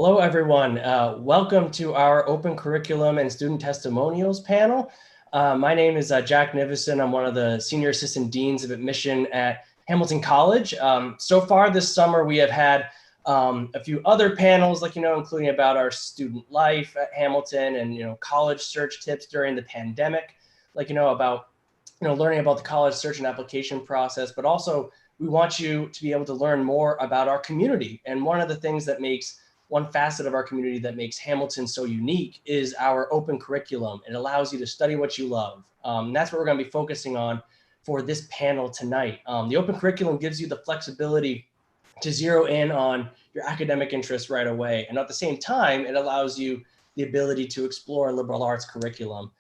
Hello, everyone. Welcome to our Open Curriculum and Student Testimonials panel. My name is Jack Nivison. I'm one of the Senior Assistant Deans of Admission at Hamilton College. So far this summer, we have had a few other panels, including about our student life at Hamilton and, college search tips during the pandemic, about, learning about the college search and application process, but also we want you to be able to learn more about our community. And one of the things that makes one facet of our community that makes Hamilton so unique is our open curriculum. It allows you to study what you love. That's what we're going to be focusing on for this panel tonight. The open curriculum gives you the flexibility to zero in on your academic interests right away. And at the same time, it allows you the ability to explore a liberal arts curriculum.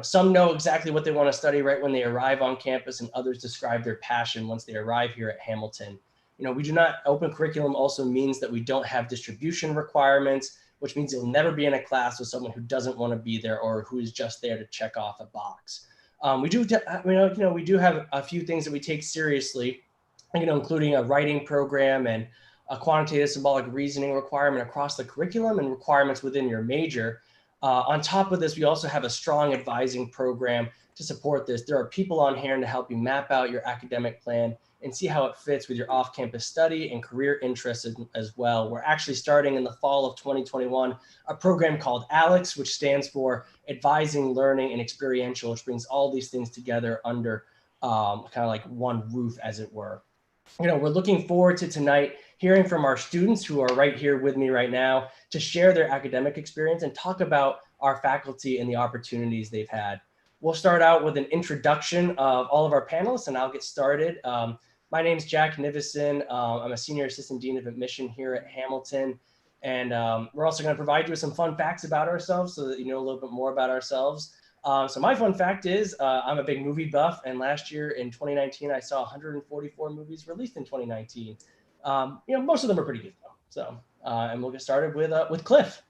Some know exactly what they want to study right when they arrive on campus, and others describe their passion once they arrive here at Hamilton. We do not, open curriculum also means that we don't have distribution requirements, which means you'll never be in a class with someone who doesn't want to be there or who is just there to check off a box. We do have a few things that we take seriously, including a writing program and a quantitative symbolic reasoning requirement across the curriculum and requirements within your major. On top of this, we also have a strong advising program to support this. There are people on hand to help you map out your academic plan and see how it fits with your off-campus study and career interests as well. We're actually starting in the fall of 2021 a program called ALEX, which stands for Advising, Learning, and Experiential, which brings all these things together under kind of like one roof, as it were. We're looking forward to tonight hearing from our students who are right here with me right now to share their academic experience and talk about our faculty and the opportunities they've had. We'll start out with an introduction of all of our panelists, and I'll get started. My name is Jack Nivison. I'm a Senior Assistant Dean of Admission here at Hamilton. And we're also going to provide you with some fun facts about ourselves so that you know a little bit more about ourselves. So my fun fact is I'm a big movie buff. And last year in 2019, I saw 144 movies released in 2019. Most of them are pretty good, though. So, and we'll get started with Cliff.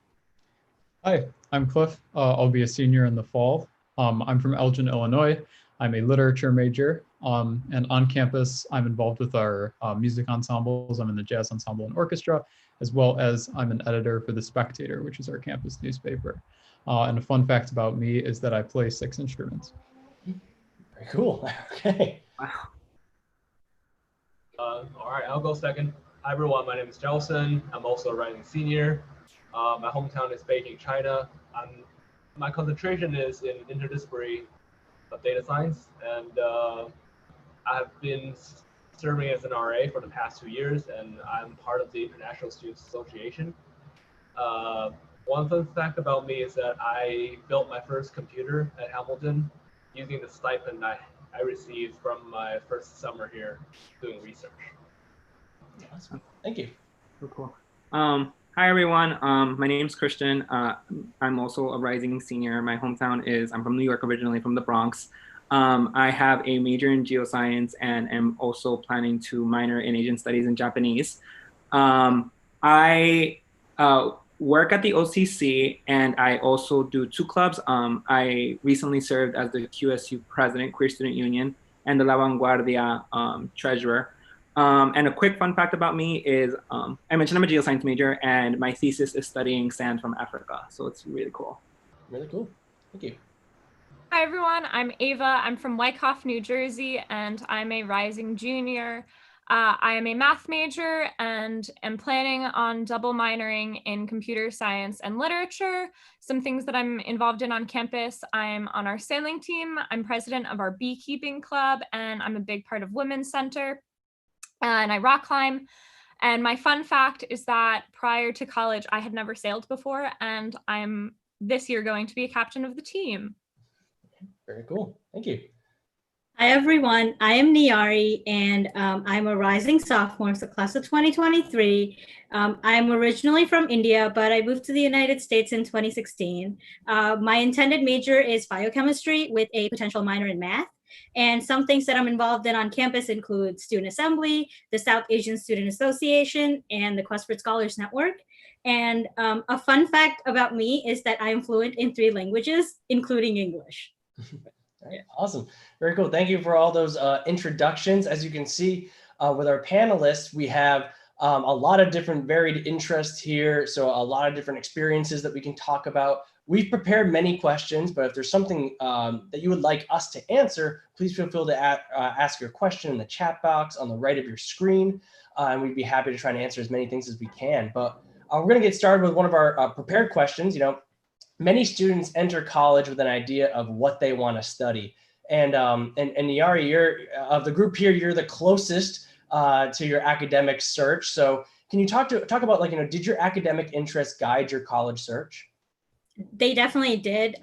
Hi, I'm Cliff. I'll be a senior in the fall. I'm from Elgin, Illinois. I'm a literature major, and on campus, I'm involved with our music ensembles. I'm in the jazz ensemble and orchestra, as well as I'm an editor for The Spectator, which is our campus newspaper. And a fun fact about me is that I play 6 instruments. Very cool. Okay. Wow. All right, I'll go second. Hi, everyone. My name is Jelson. I'm also a rising senior. My hometown is Beijing, China. My concentration is in interdisciplinary of data science, and I have been serving as an RA for the past 2 years, and I'm part of the International Students Association. One fun fact about me is that I built my first computer at Hamilton using the stipend I received from my first summer here doing research. Awesome. Thank you. So cool. Hi, everyone. My name is Christian. I'm also a rising senior. My hometown is, I'm from New York, originally from the Bronx. I have a major in geoscience and am also planning to minor in Asian studies and Japanese. I work at the OCC, and I also do 2 clubs. I recently served as the QSU president, Queer Student Union, and the La Vanguardia treasurer. And a quick fun fact about me is, I mentioned I'm a geoscience major, and my thesis is studying sand from Africa. So it's really cool. Really cool. Thank you. Hi, everyone. I'm Ava. I'm from Wyckoff, New Jersey, and I'm a rising junior. I am a math major and am planning on double minoring in computer science and literature. Some things that I'm involved in on campus: I'm on our sailing team, I'm president of our beekeeping club, and I'm a big part of Women's Center. And I rock climb. And my fun fact is that prior to college, I had never sailed before, and I'm this year going to be a captain of the team. Very cool. Thank you. Hi, everyone. I am Niari, and I'm a rising sophomore, so class of 2023. I'm originally from India, but I moved to the United States in 2016. My intended major is biochemistry with a potential minor in math. And some things that I'm involved in on campus include Student Assembly, the South Asian Student Association, and the Quest for Scholars Network. And a fun fact about me is that I am fluent in 3 languages, including English. All right, awesome. Very cool. Thank you for all those introductions. As you can see with our panelists, we have A lot of different varied interests here. So a lot of different experiences that we can talk about. We've prepared many questions, but if there's something that you would like us to answer, please feel free to ask your question in the chat box on the right of your screen. And we'd be happy to try and answer as many things as we can. But we're going to get started with one of our prepared questions. Many students enter college with an idea of what they want to study. And Niyari, you're of the group here, you're the closest to your academic search. So can you talk about did your academic interests guide your college search? They definitely did.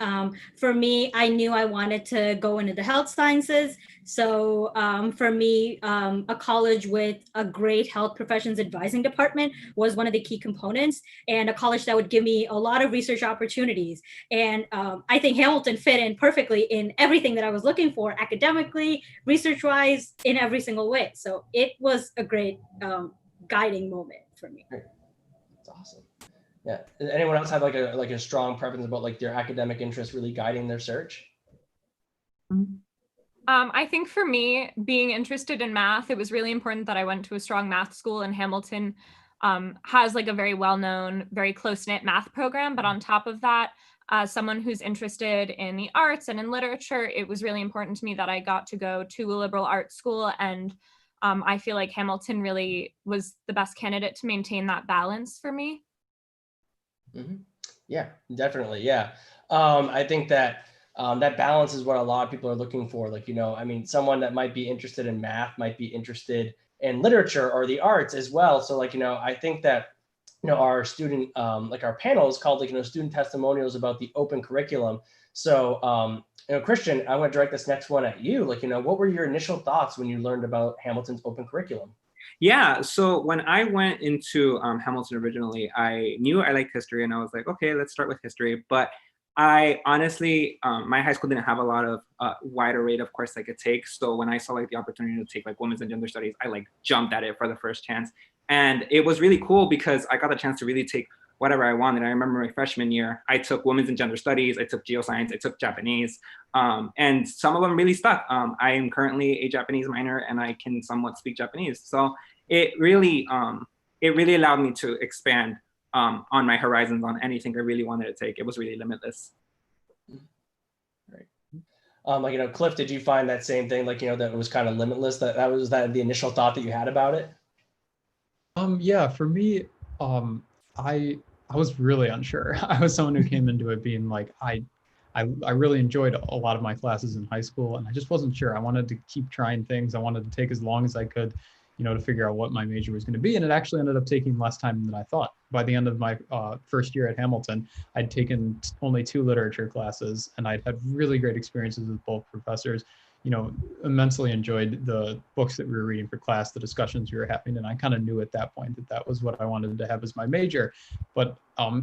For me, I knew I wanted to go into the health sciences. So for me, a college with a great health professions advising department was one of the key components, and a college that would give me a lot of research opportunities. And I think Hamilton fit in perfectly in everything that I was looking for, academically, research-wise, in every single way. So it was a great guiding moment for me. That's awesome. Yeah. Anyone else have like a strong preference about like their academic interests really guiding their search? I think for me, being interested in math, it was really important that I went to a strong math school, and Hamilton has like a very well-known, very close-knit math program. But on top of that, someone who's interested in the arts and in literature, it was really important to me that I got to go to a liberal arts school. And I feel like Hamilton really was the best candidate to maintain that balance for me. Mm-hmm. Yeah, definitely. Yeah. I think that that balance is what a lot of people are looking for. Like, someone that might be interested in math might be interested in literature or the arts as well. So like, I think that, our student, like our panel is called student testimonials about the open curriculum. So, Christian, I'm going to direct this next one at you. Like, what were your initial thoughts when you learned about Hamilton's open curriculum? Yeah, so when I went into Hamilton originally, I knew I liked history, and I was like, okay, let's start with history. But I honestly, my high school didn't have a lot of wide array of course I could take. So when I saw like the opportunity to take like women's and gender studies, I like jumped at it for the first chance. And it was really cool because I got the chance to really take whatever I wanted. I remember my freshman year, I took women's and gender studies, I took geoscience, I took Japanese, and some of them really stuck. I am currently a Japanese minor, and I can somewhat speak Japanese. So it really allowed me to expand on my horizons on anything I really wanted to take. It was really limitless. Right. Cliff, did you find that same thing? Like, that it was kind of limitless, that was the initial thought that you had about it? Yeah, for me, I was really unsure. I was someone who came into it being like, I really enjoyed a lot of my classes in high school, and I just wasn't sure. I wanted to keep trying things. I wanted to take as long as I could, to figure out what my major was going to be. And it actually ended up taking less time than I thought. By the end of my first year at Hamilton, I'd taken only 2 literature classes, and I'd had really great experiences with both professors. Immensely enjoyed the books that we were reading for class, the discussions we were having, and I kind of knew at that point that that was what I wanted to have as my major. But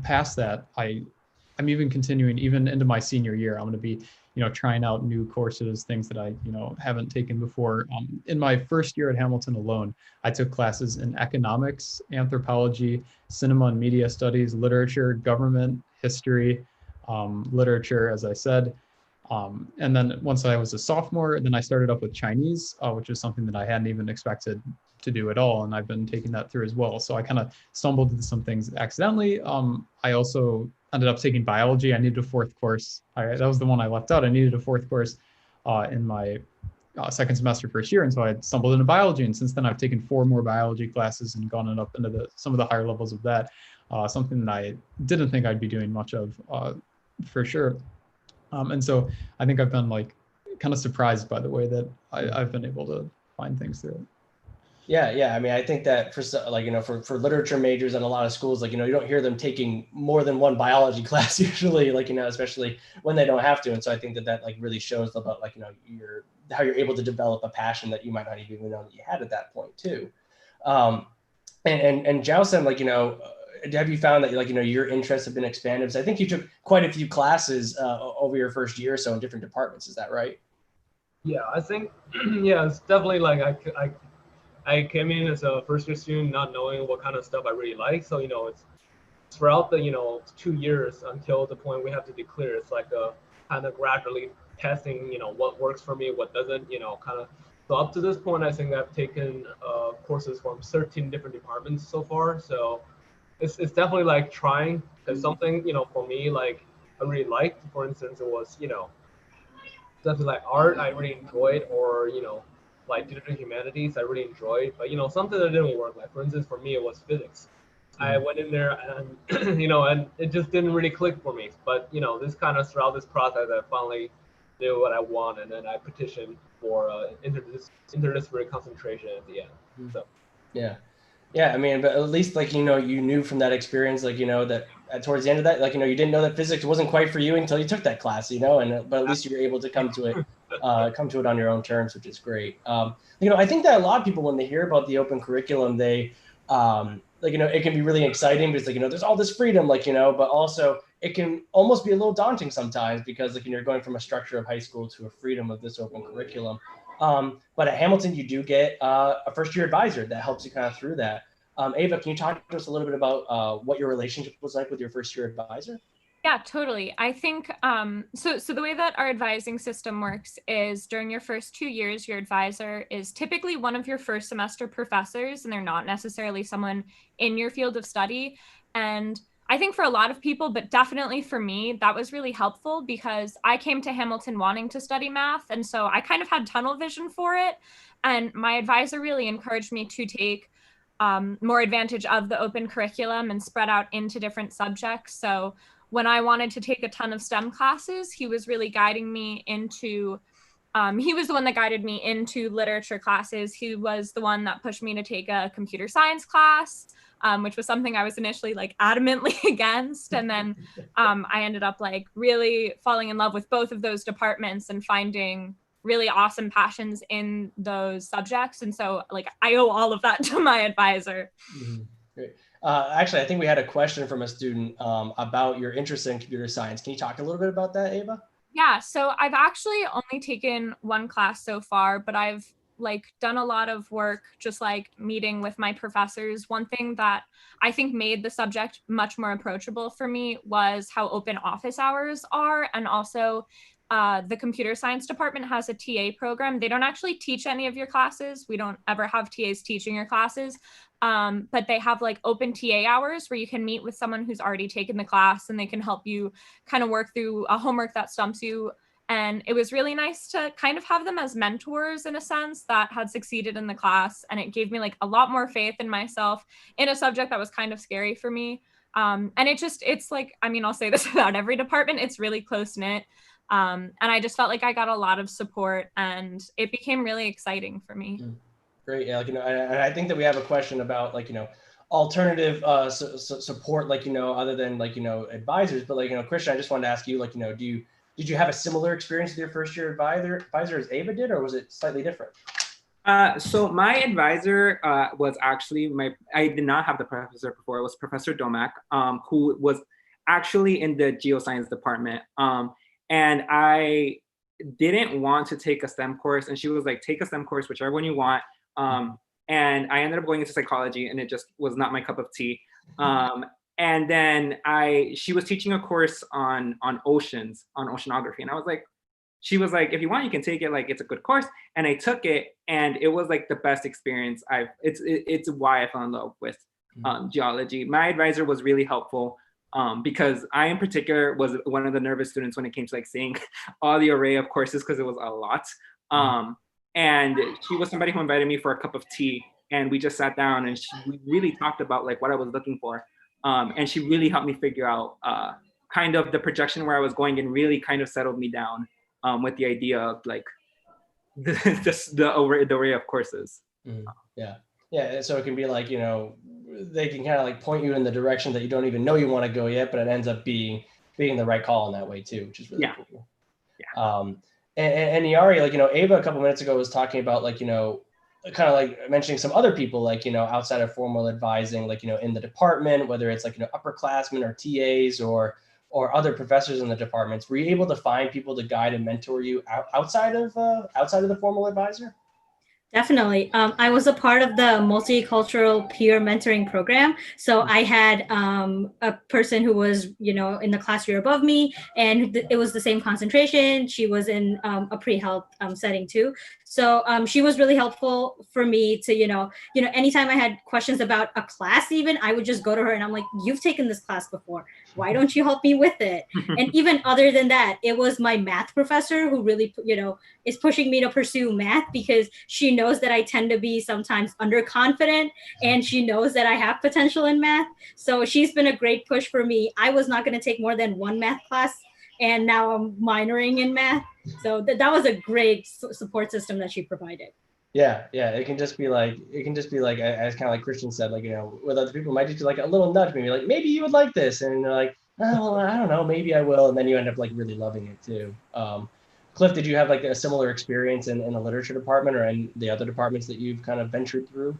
past that, I'm even continuing, even into my senior year, I'm going to be, trying out new courses, things that I, haven't taken before. In my first year at Hamilton alone, I took classes in economics, anthropology, cinema and media studies, literature, government, history, literature, as I said. And then once I was a sophomore, then I started up with Chinese, which is something that I hadn't even expected to do at all. And I've been taking that through as well. So I kind of stumbled into some things accidentally. I also ended up taking biology. I needed a 4th course. That was the one I left out. I needed a 4th course in my second semester first year. And so I stumbled into biology. And since then I've taken 4 more biology classes and gone up into some of the higher levels of that, something that I didn't think I'd be doing much of for sure. And so I think I've been like kind of surprised by the way that I've been able to find things through it. Yeah. I mean, I think that for literature majors in a lot of schools, you don't hear them taking more than 1 biology class usually, especially when they don't have to. And so I think that really shows about how you're able to develop a passion that you might not even know that you had at that point too. And Jowson, have you found that your interests have been expanded? Because I think you took quite a few classes over your first year or so in different departments. Is that right? Yeah, I think it's definitely I came in as a first year student not knowing what kind of stuff I really like. So it's throughout the 2 years until the point we have to declare. It's like a kind of gradually testing what works for me, what doesn't. Kind of So up to this point, I think I've taken courses from 13 different departments so far. So it's definitely like trying. Because something, for me, like I really liked, for instance, it was, definitely like art I really enjoyed, or, like digital humanities I really enjoyed. But, something that didn't work. Like, for instance, for me, it was physics. I went in there and, and it just didn't really click for me. But, this kind of throughout this process, I finally knew what I want, and then I petitioned for interdisciplinary concentration at the end. So. Yeah, I mean, but at least like, you knew from that experience, like, that towards the end of that, like, you didn't know that physics wasn't quite for you until you took that class, but at least you were able to come to it on your own terms, which is great. I think that a lot of people, when they hear about the open curriculum, they, it can be really exciting because, like, there's all this freedom, like, but also it can almost be a little daunting sometimes because, like, you're going from a structure of high school to a freedom of this open curriculum. But at Hamilton, you do get a first-year advisor that helps you kind of through that. Ava, can you talk to us a little bit about what your relationship was like with your first-year advisor? Yeah, totally. I think, so the way that our advising system works is during your first 2 years, your advisor is typically one of your first semester professors, and they're not necessarily someone in your field of study. And I think for a lot of people, but definitely for me, that was really helpful because I came to Hamilton wanting to study math. And so I kind of had tunnel vision for it. And my advisor really encouraged me to take more advantage of the open curriculum and spread out into different subjects. So when I wanted to take a ton of STEM classes, he was really guiding me into, he was the one that guided me into literature classes. He was the one that pushed me to take a computer science class, which was something I was initially like adamantly against. And then I ended up like really falling in love with both of those departments and finding really awesome passions in those subjects. And so like I owe all of that to my advisor. Mm-hmm. Great. Actually, I think we had a question from a student about your interest in computer science. Can you talk a little bit about that, Ava? Yeah, so I've actually only taken one class so far, but I've like done a lot of work just like meeting with my professors. One thing that I think made the subject much more approachable for me was how open office hours are, and also the computer science department has a TA program. They don't actually teach any of your classes. We don't ever have TAs teaching your classes, but they have like open TA hours where you can meet with someone who's already taken the class and they can help you kind of work through a homework that stumps you. And it was really nice to kind of have them as mentors in a sense that had succeeded in the class. And it gave me like a lot more faith in myself in a subject that was kind of scary for me. And it's like, I mean, I'll say this about every department, it's really close knit. And I just felt like I got a lot of support and it became really exciting for me. Great. Yeah. Like, and I think that we have a question about like, alternative support, like, other than like, advisors, but like, Christian, I just wanted to ask you, like, did you have a similar experience with your first year advisor as Ava did, or was it slightly different? So my advisor was actually I did not have the professor before. It was Professor Domak, who was actually in the geoscience department. And I didn't want to take a STEM course. And she was like, take a STEM course, whichever one you want. And I ended up going into psychology, and it just was not my cup of tea. And then she was teaching a course on oceans, on oceanography. And she was like, if you want, you can take it, like, it's a good course. And I took it, and it was like the best experience it's why I fell in love with geology. My advisor was really helpful because I in particular was one of the nervous students when it came to like seeing all the array of courses, because it was a lot. And she was somebody who invited me for a cup of tea, and we just sat down and we really talked about like what I was looking for. And she really helped me figure out kind of the projection where I was going, and really kind of settled me down with the idea of like the array of courses. Yeah. So it can be like, they can kind of like point you in the direction that you don't even know you want to go yet, but it ends up being the right call in that way too, which is really cool. Yeah. And Niari, like, Ava a couple minutes ago was talking about like, kind of like mentioning some other people, like, outside of formal advising, like, in the department, whether it's like, upperclassmen or TAs or other professors in the departments. Were you able to find people to guide and mentor you outside of the formal advisor? Definitely. I was a part of the multicultural peer mentoring program. So I had a person who was, in the class year above me, and it was the same concentration. She was in a pre-health setting too. So she was really helpful for me to, anytime I had questions about a class, even I would just go to her and I'm like, you've taken this class before. Why don't you help me with it? And even other than that, it was my math professor who really, is pushing me to pursue math because she knows that I tend to be sometimes underconfident and she knows that I have potential in math. So she's been a great push for me. I was not going to take more than one math class and now I'm minoring in math. So that was a great support system that she provided. Yeah, it can just be like, as kind of like Christian said, like, with other people, it might just be like a little nudge, maybe like, maybe you would like this. And they're like, oh, well, I don't know, maybe I will. And then you end up like really loving it too. Cliff, did you have like a similar experience in the literature department or in the other departments that you've kind of ventured through?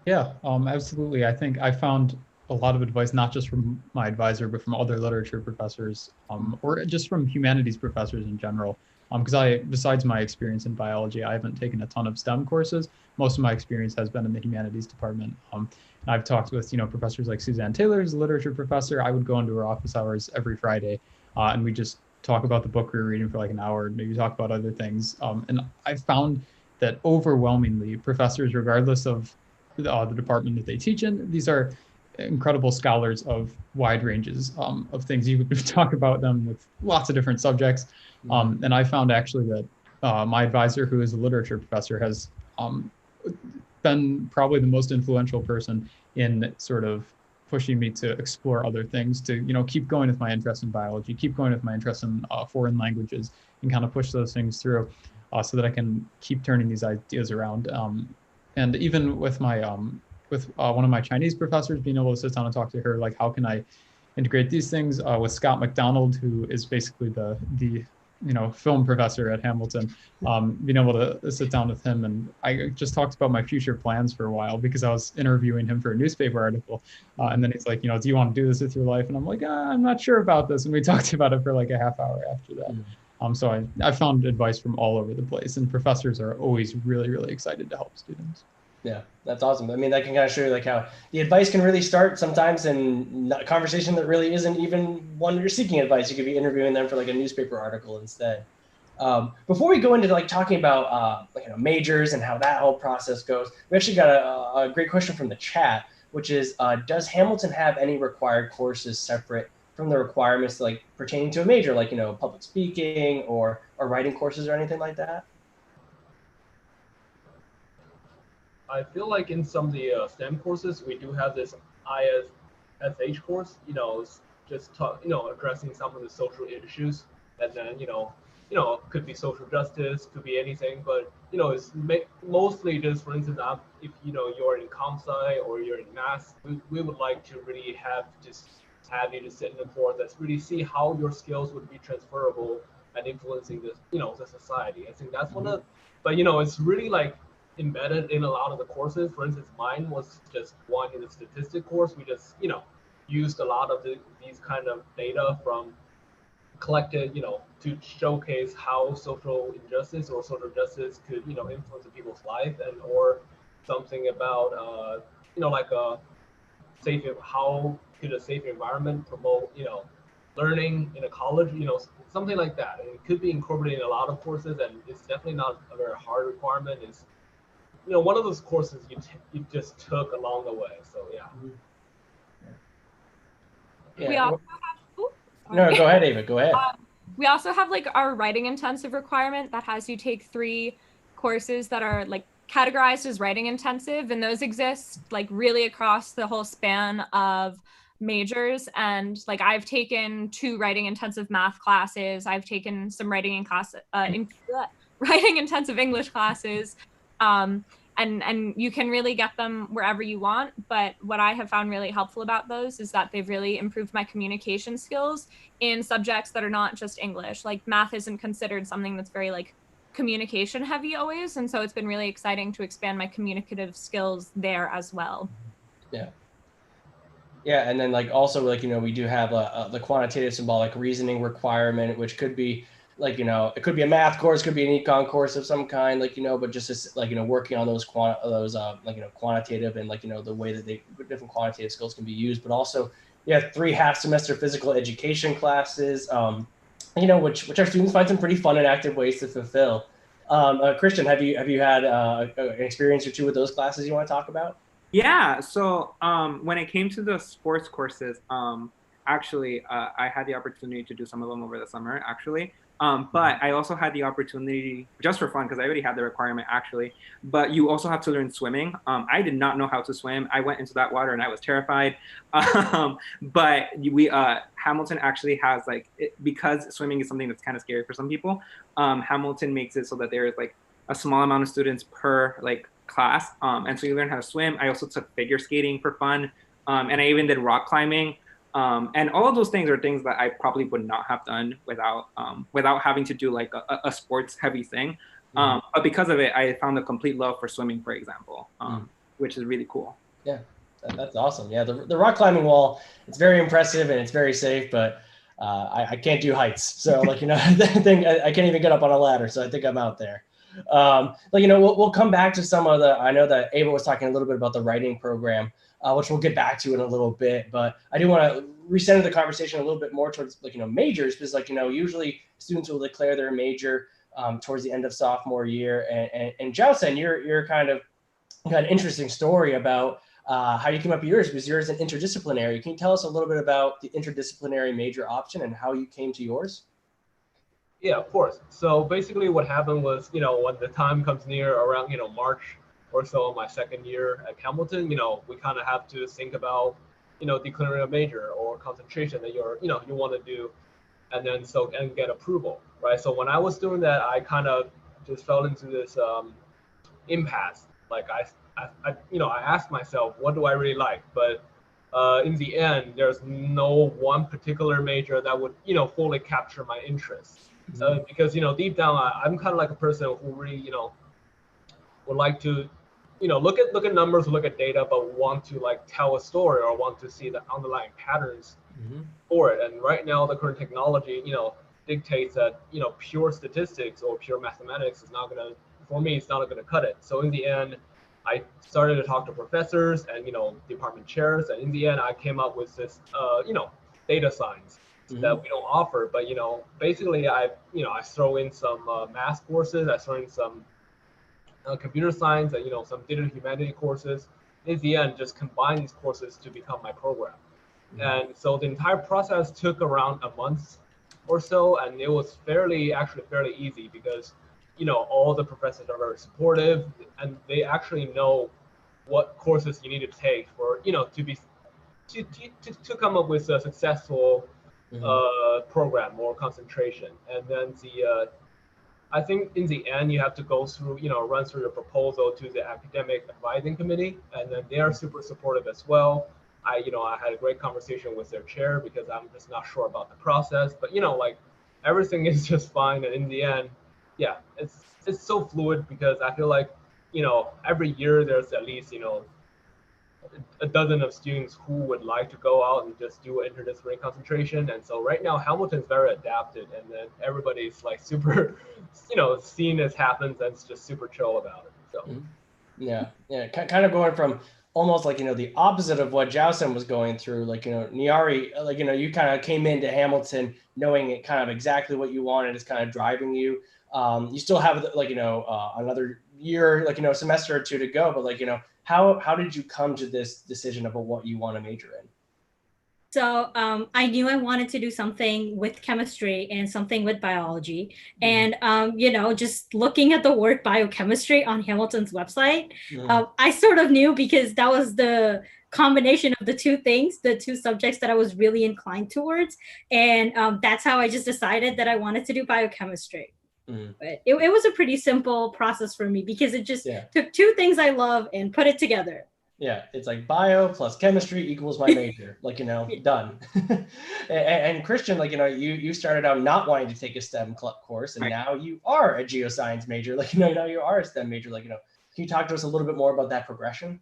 Yeah, absolutely. I think I found a lot of advice, not just from my advisor, but from other literature professors, or just from humanities professors in general. Because besides my experience in biology, I haven't taken a ton of STEM courses. Most of my experience has been in the humanities department. And I've talked with, professors like Suzanne Taylor, who's a literature professor. I would go into her office hours every Friday, and we just talk about the book we were reading for like an hour, and maybe talk about other things. And I found that overwhelmingly, professors, regardless of the department that they teach in, these are incredible scholars of wide ranges of things. You could talk about them with lots of different subjects. And I found actually that my advisor, who is a literature professor, has been probably the most influential person in sort of pushing me to explore other things, to keep going with my interest in biology, keep going with my interest in foreign languages, and kind of push those things through, so that I can keep turning these ideas around. And even with my one of my Chinese professors, being able to sit down and talk to her, like, how can I integrate these things, with Scott McDonald, who is basically the film professor at Hamilton, being able to sit down with him. And I just talked about my future plans for a while because I was interviewing him for a newspaper article. And then he's like, do you want to do this with your life? And I'm like, I'm not sure about this. And we talked about it for like a half hour after that. So I found advice from all over the place, and professors are always really, really excited to help students. Yeah, that's awesome. I mean, that can kind of show you like how the advice can really start sometimes in a conversation that really isn't even one you're seeking advice. You could be interviewing them for like a newspaper article instead. Before we go into like talking about majors and how that whole process goes, we actually got a great question from the chat, which is, does Hamilton have any required courses separate from the requirements like pertaining to a major, like public speaking or writing courses or anything like that? I feel like in some of the STEM courses, we do have this ISH course, it's just addressing some of the social issues, and then, could be social justice, could be anything, but, it's mostly just, for instance, if, you're in comp sci or you're in math, we would like to really have you to sit in a course that's really see how your skills would be transferable and influencing this, the society. I think that's one of, but, it's really like, embedded in a lot of the courses. For instance, mine was just one in the statistic course. We just, used a lot of these kind of data from collected, to showcase how social injustice or social justice could, influence people's life, and or something about, like a safe, how could a safe environment promote, learning in a college, something like that. And it could be incorporated in a lot of courses, and it's definitely not a very hard requirement. It's one of those courses you just took along the way. So yeah. We also have, No, go ahead, Ava. Go ahead. We also have like our writing intensive requirement that has you take 3 courses that are like categorized as writing intensive, and those exist like really across the whole span of majors. And like I've taken 2 writing intensive math classes. I've taken some writing intensive English classes. And you can really get them wherever you want. But what I have found really helpful about those is that they've really improved my communication skills in subjects that are not just English. Like math isn't considered something that's very like communication heavy always. And so it's been really exciting to expand my communicative skills there as well. Yeah. Yeah, and then like also like we do have the quantitative symbolic reasoning requirement, which could be like, it could be a math course, could be an econ course of some kind, like, but just as, like, working on those quantitative and, like, the way that different quantitative skills can be used, but also you have 3 half semester physical education classes, which our students find some pretty fun and active ways to fulfill. Christian, have you had an experience or two with those classes you want to talk about? Yeah, so when it came to the sports courses, actually, I had the opportunity to do some of them over the summer, actually. But I also had the opportunity, just for fun, because I already had the requirement, actually, but you also have to learn swimming. I did not know how to swim. I went into that water and I was terrified. But Hamilton actually has, like, because swimming is something that's kind of scary for some people, Hamilton makes it so that there is, like, a small amount of students per, like, class. And so you learn how to swim. I also took figure skating for fun. And I even did rock climbing. And all of those things are things that I probably would not have done without having to do, like, a sports heavy thing. But because of it, I found a complete love for swimming, for example, which is really cool. Yeah, that's awesome. Yeah, the rock climbing wall, it's very impressive and it's very safe, but I can't do heights. So, like, the thing, I can't even get up on a ladder. So I think I'm out there. We'll come back to some of I know that Ava was talking a little bit about the writing program, which we'll get back to in a little bit, but I do want to recenter the conversation a little bit more towards, like, majors, because, like, usually students will declare their major towards the end of sophomore year. And Jiaosen, you're kind of got an interesting story about how you came up with yours, because yours is an interdisciplinary. Can you tell us a little bit about the interdisciplinary major option and how you came to yours? Yeah, of course. So basically what happened was, when the time comes near around, March or so of my second year at Hamilton, we kind of have to think about, declaring a major or concentration that you want to do, and then and get approval, right? So when I was doing that, I kind of just fell into this impasse. Like I asked myself, what do I really like? But in the end, there's no one particular major that would, fully capture my interest. Because, deep down, I'm kind of like a person who really, would like to, look at numbers, look at data, but want to, like, tell a story or want to see the underlying patterns for it. And right now, the current technology, dictates that, pure statistics or pure mathematics is not going to, for me, it's not going to cut it. So in the end, I started to talk to professors and, department chairs. And in the end, I came up with this, data science that we don't offer. But, basically, I throw in some math courses. I throw in some computer science and, some digital humanity courses. In the end, just combine these courses to become my program. And so the entire process took around a month or so. And it was actually fairly easy because, all the professors are very supportive, and they actually know what courses you need to take for, to come up with a successful program or concentration. And then I think in the end, you have to go through, run through your proposal to the academic advising committee, and then they are super supportive as well. I had a great conversation with their chair because I'm just not sure about the process, but, like, everything is just fine. And in the end, yeah, it's so fluid because I feel like, every year there's at least, a dozen of students who would like to go out and just do an interdisciplinary concentration. And so right now, Hamilton's very adapted, and then everybody's, like, super, seeing this happens and it's just super chill about it. So yeah, kind of going from almost, like, the opposite of what Jiaosen was going through. Like, Niari, like, you kind of came into Hamilton knowing it kind of exactly what you wanted is kind of driving you. You still have, like, another year, like, semester or two to go, but, like, how did you come to this decision about what you want to major in? So I knew I wanted to do something with chemistry and something with biology. And, just looking at the word biochemistry on Hamilton's website, I sort of knew because that was the combination of the two things, the two subjects that I was really inclined towards. And that's how I just decided that I wanted to do biochemistry. But it was a pretty simple process for me because it just took two things I love and put it together. Yeah, it's like bio plus chemistry equals my major, like, done. and Christian, like, you started out not wanting to take a STEM course, and now you are a geoscience major, like, now you are a STEM major, like, can you talk to us a little bit more about that progression?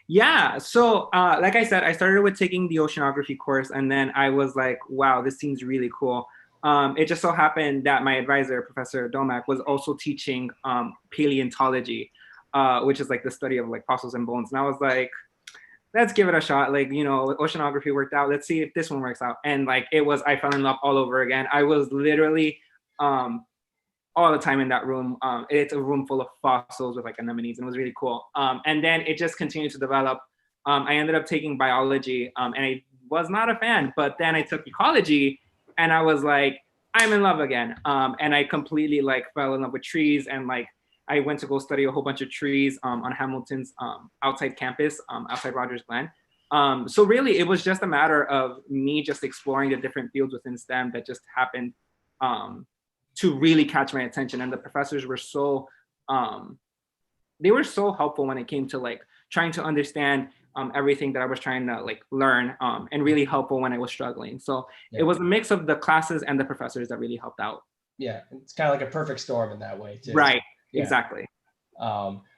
Yeah, so like I said, I started with taking the oceanography course, and then I was like, wow, this seems really cool. It just so happened that my advisor, Professor Domak, was also teaching paleontology, which is like the study of like fossils and bones. And I was like, let's give it a shot. Like, you know, oceanography worked out. Let's see if this one works out. And like, I fell in love all over again. I was literally all the time in that room. It's a room full of fossils with like anemones, and it was really cool. And then it just continued to develop. I ended up taking biology, and I was not a fan, but then I took ecology, and I was like, I'm in love again. And I completely like fell in love with trees, and like I went to go study a whole bunch of trees on Hamilton's outside campus, outside Rogers Glen. So really, it was just a matter of me just exploring the different fields within STEM that just happened to really catch my attention. And the professors were so, they were so helpful when it came to like trying to understand everything that I was trying to like learn, and really helpful when I was struggling. So it was a mix of the classes and the professors that really helped out. Yeah, it's kind of like a perfect storm in that way too. Right, yeah. Exactly.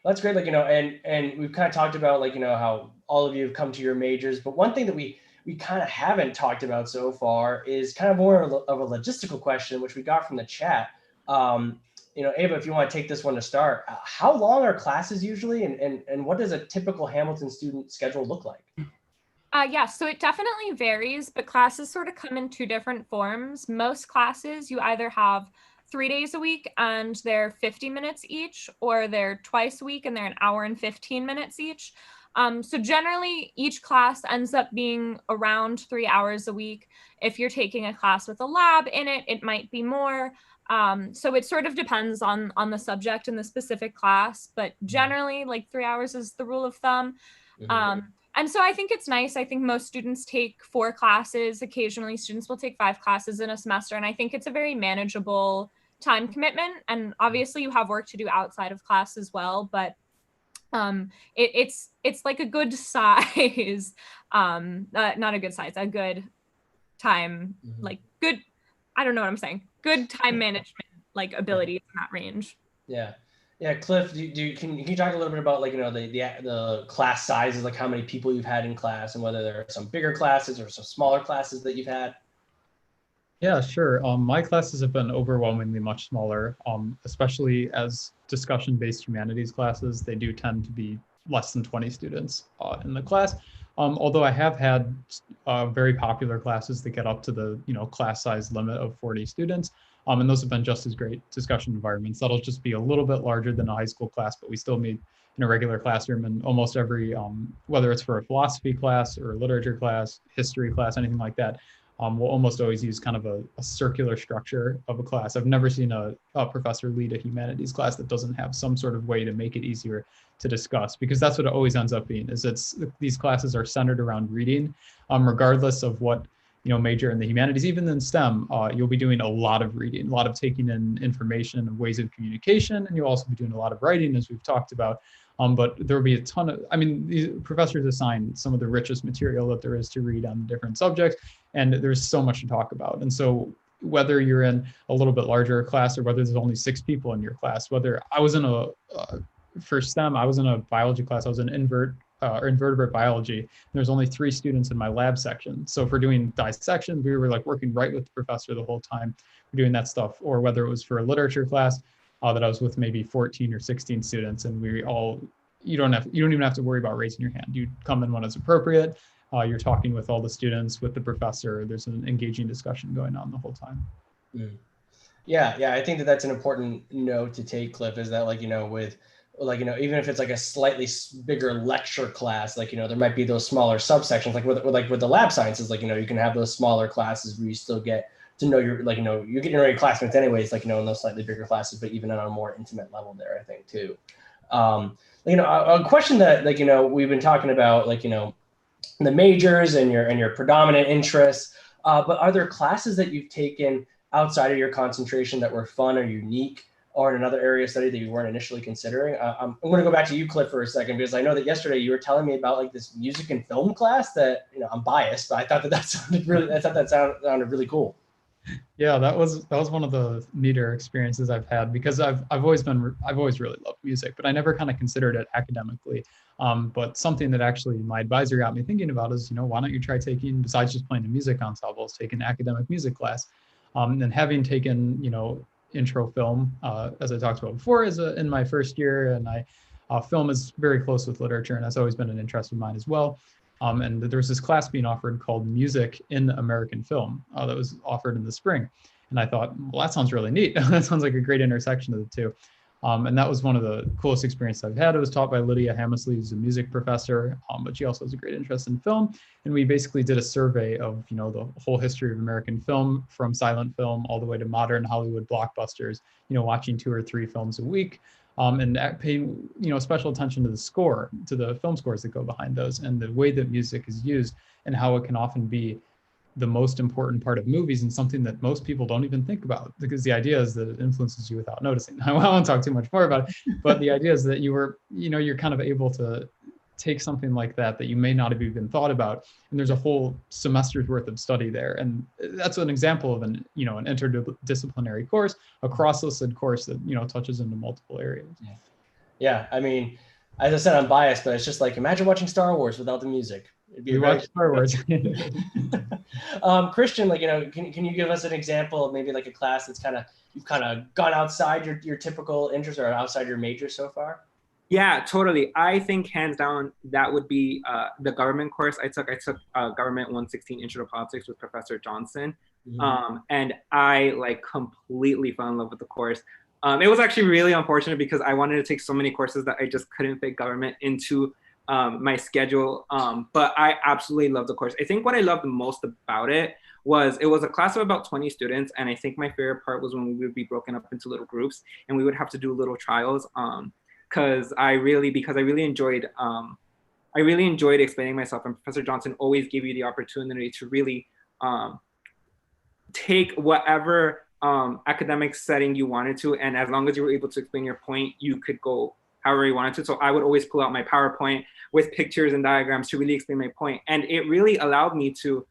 That's great. Like, you know, and we've kind of talked about like, you know, how all of you have come to your majors, but one thing that we kind of haven't talked about so far is kind of more of a logistical question, which we got from the chat. You know, Ava, if you want to take this one to start, how long are classes usually, and what does a typical Hamilton student schedule look like? Yeah, so it definitely varies, but classes sort of come in two different forms. Most classes, you either have 3 days a week and they're 50 minutes each, or they're twice a week and they're an hour and 15 minutes each. So generally, each class ends up being around 3 hours a week. If you're taking a class with a lab in it, it might be more. So it sort of depends on the subject in the specific class, but generally like 3 hours is the rule of thumb. And so I think it's nice. I think most students take 4 classes. Occasionally students will take 5 classes in a semester. And I think it's a very manageable time commitment. And obviously you have work to do outside of class as well, but it's like a good size, not a good size, a good time, like good, I don't know what I'm saying, good time management, like ability in that range. Yeah. Yeah, Cliff, can you talk a little bit about like, you know, the class sizes, like how many people you've had in class and whether there are some bigger classes or some smaller classes that you've had? Yeah, sure. My classes have been overwhelmingly much smaller, especially as discussion-based humanities classes. They do tend to be less than 20 students in the class. Although I have had very popular classes that get up to the class size limit of 40 students. And those have been just as great discussion environments. That'll just be a little bit larger than a high school class, but we still meet in a regular classroom. And almost every, whether it's for a philosophy class or a literature class, history class, anything like that, we'll almost always use kind of a circular structure of a class. I've never seen a professor lead a humanities class that doesn't have some sort of way to make it easier to discuss, because that's what it always ends up being, is these classes are centered around reading, regardless of what major in the humanities. Even in STEM, you'll be doing a lot of reading, a lot of taking in information and ways of communication, and you'll also be doing a lot of writing, as we've talked about. But there will be a ton of, these professors assign some of the richest material that there is to read on different subjects, and there's so much to talk about. And so whether you're in a little bit larger class or whether there's only 6 people in your class, whether I was in for STEM, I was in a biology class, I was in invertebrate biology. There's only 3 students in my lab section. So if we're doing dissection, we were like working right with the professor the whole time, we're doing that stuff. Or whether it was for a literature class that I was with maybe 14 or 16 students, and you don't even have to worry about raising your hand. You come in when it's appropriate. You're talking with all the students, with the professor. There's an engaging discussion going on the whole time. Yeah, I think that's an important note to take, Cliff, is that even if it's like a slightly bigger lecture class, there might be those smaller subsections, like with the lab sciences, you can have those smaller classes where you still get to know you're getting to know your classmates anyways, in those slightly bigger classes, but even on a more intimate level there, I think too. A question that we've been talking about, the majors and your predominant interests, but are there classes that you've taken outside of your concentration that were fun or unique, or in another area of study that you weren't initially considering? I'm going to go back to you, Cliff, for a second, because I know that yesterday you were telling me about this music and film class that, I'm biased, but I thought that sounded really cool. Yeah, that was one of the neater experiences I've had, because I've always really loved music, but I never kind of considered it academically. But something that actually my advisor got me thinking about is, why don't you try taking, besides just playing the music ensembles, take an academic music class? And having taken, intro film, as I talked about before, in my first year, and film is very close with literature, and that's always been an interest of mine as well. And there was this class being offered called Music in American Film that was offered in the spring. And I thought, well, that sounds really neat. That sounds like a great intersection of the two. And that was one of the coolest experiences I've had. It was taught by Lydia Hammersley, who's a music professor, but she also has a great interest in film. And we basically did a survey of, the whole history of American film, from silent film all the way to modern Hollywood blockbusters, watching 2 or 3 films a week. And paying, special attention to the score, to the film scores that go behind those, and the way that music is used, and how it can often be the most important part of movies, and something that most people don't even think about, because the idea is that it influences you without noticing. I won't talk too much more about it, but the idea is that you're kind of able to take something like that you may not have even thought about, and there's a whole semester's worth of study there. And that's an example of an interdisciplinary course, a cross-listed course that touches into multiple areas. Yeah, I mean, as I said, I'm biased, but it's just like, imagine watching Star Wars without the music. We watch Star Wars. Christian, can you give us an example of maybe like a class that's you've kind of gone outside your typical interest or outside your major so far? Yeah, totally. I think hands down that would be the government course I took. I took Government 116 Intro to Politics with Professor Johnson. Mm-hmm. And I completely fell in love with the course. It was actually really unfortunate because I wanted to take so many courses that I just couldn't fit government into my schedule. But I absolutely loved the course. I think what I loved the most about it was a class of about 20 students. And I think my favorite part was when we would be broken up into little groups and we would have to do little trials. Because I really enjoyed explaining myself, and Professor Johnson always gave you the opportunity to really take whatever academic setting you wanted to, and as long as you were able to explain your point, you could go however you wanted to. So I would always pull out my PowerPoint with pictures and diagrams to really explain my point, and it really allowed me to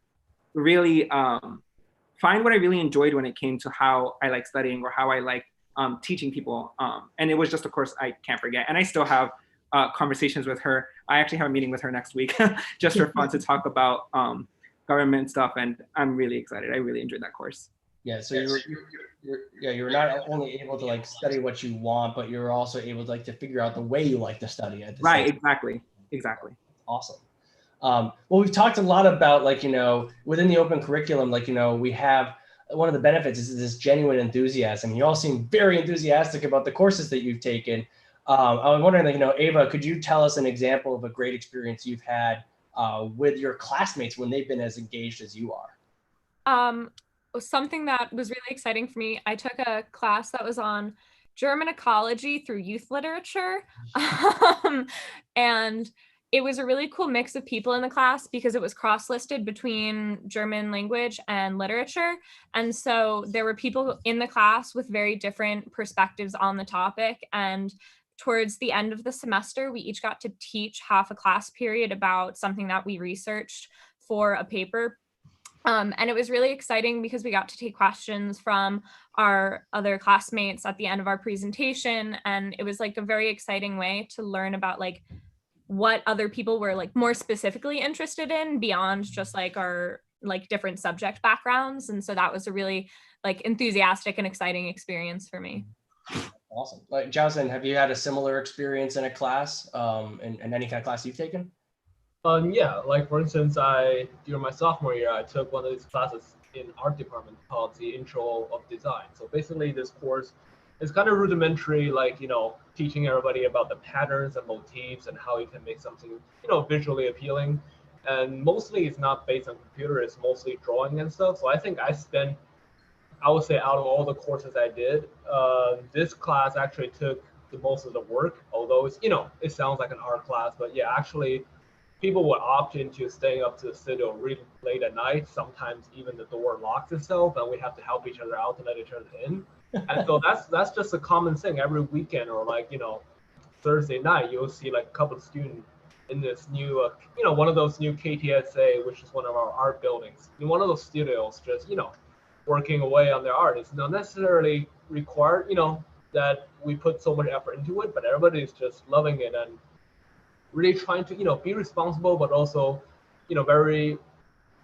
really find what I really enjoyed when it came to how I like studying or how I like teaching people. And it was just a course I can't forget. And I still have conversations with her. I actually have a meeting with her next week just for fun to talk about government stuff. And I'm really excited. I really enjoyed that course. Yeah. So you were not only able to study what you want, but you're also able to to figure out the way you like to study it. Right. Exactly. Awesome. Well, we've talked a lot about within the open curriculum, we have one of the benefits is this genuine enthusiasm. You all seem very enthusiastic about the courses that you've taken. I was wondering, Ava, could you tell us an example of a great experience you've had with your classmates when they've been as engaged as you are? Something that was really exciting for me, I took a class that was on German ecology through youth literature. And it was a really cool mix of people in the class because it was cross-listed between German language and literature. And so there were people in the class with very different perspectives on the topic. And towards the end of the semester, we each got to teach half a class period about something that we researched for a paper. And it was really exciting because we got to take questions from our other classmates at the end of our presentation. And it was a very exciting way to learn about what other people were more specifically interested in beyond just our different subject backgrounds. And so that was a really enthusiastic and exciting experience for me. Awesome. Johnson, have you had a similar experience in a class, in any kind of class you've taken? Yeah, for instance, during my sophomore year, I took one of these classes in art department called the Intro of Design. So basically this course is kind of rudimentary, teaching everybody about the patterns and motifs and how you can make something, visually appealing. And mostly it's not based on computer, it's mostly drawing and stuff. So I think I would say out of all the courses I did, this class actually took the most of the work, although it's, it sounds like an art class, but yeah, actually people would opt into staying up to the studio really late at night. Sometimes even the door locks itself and we have to help each other out to let each other in. And so that's just a common thing every weekend or Thursday night, you'll see a couple of students in this new, one of those new KTSA, which is one of our art buildings, in one of those studios, just, working away on their art. It's not necessarily required, that we put so much effort into it, but everybody is just loving it and really trying to, be responsible, but also, very,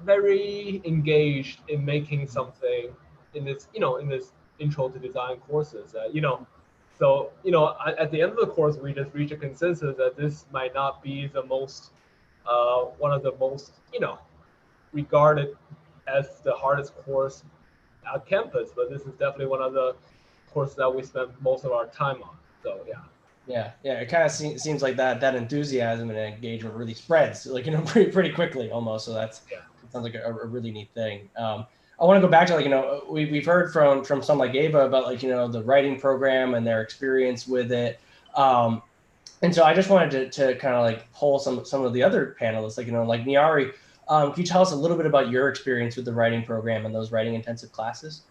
very engaged in making something, in this, in this intro to design courses that, so, at the end of the course, we just reach a consensus that this might not be the most, one of the most, regarded as the hardest course at campus, but this is definitely one of the courses that we spend most of our time on. So yeah. Yeah. It kind of seems like that enthusiasm and engagement really spreads, like, pretty quickly almost. So it sounds like a really neat thing. I want to go back to, like, we've heard from some like Ava about, like, the writing program and their experience with it. And so I just wanted to kind of like poll some of the other panelists, like Niari. Can you tell us a little bit about your experience with the writing program and those writing intensive classes?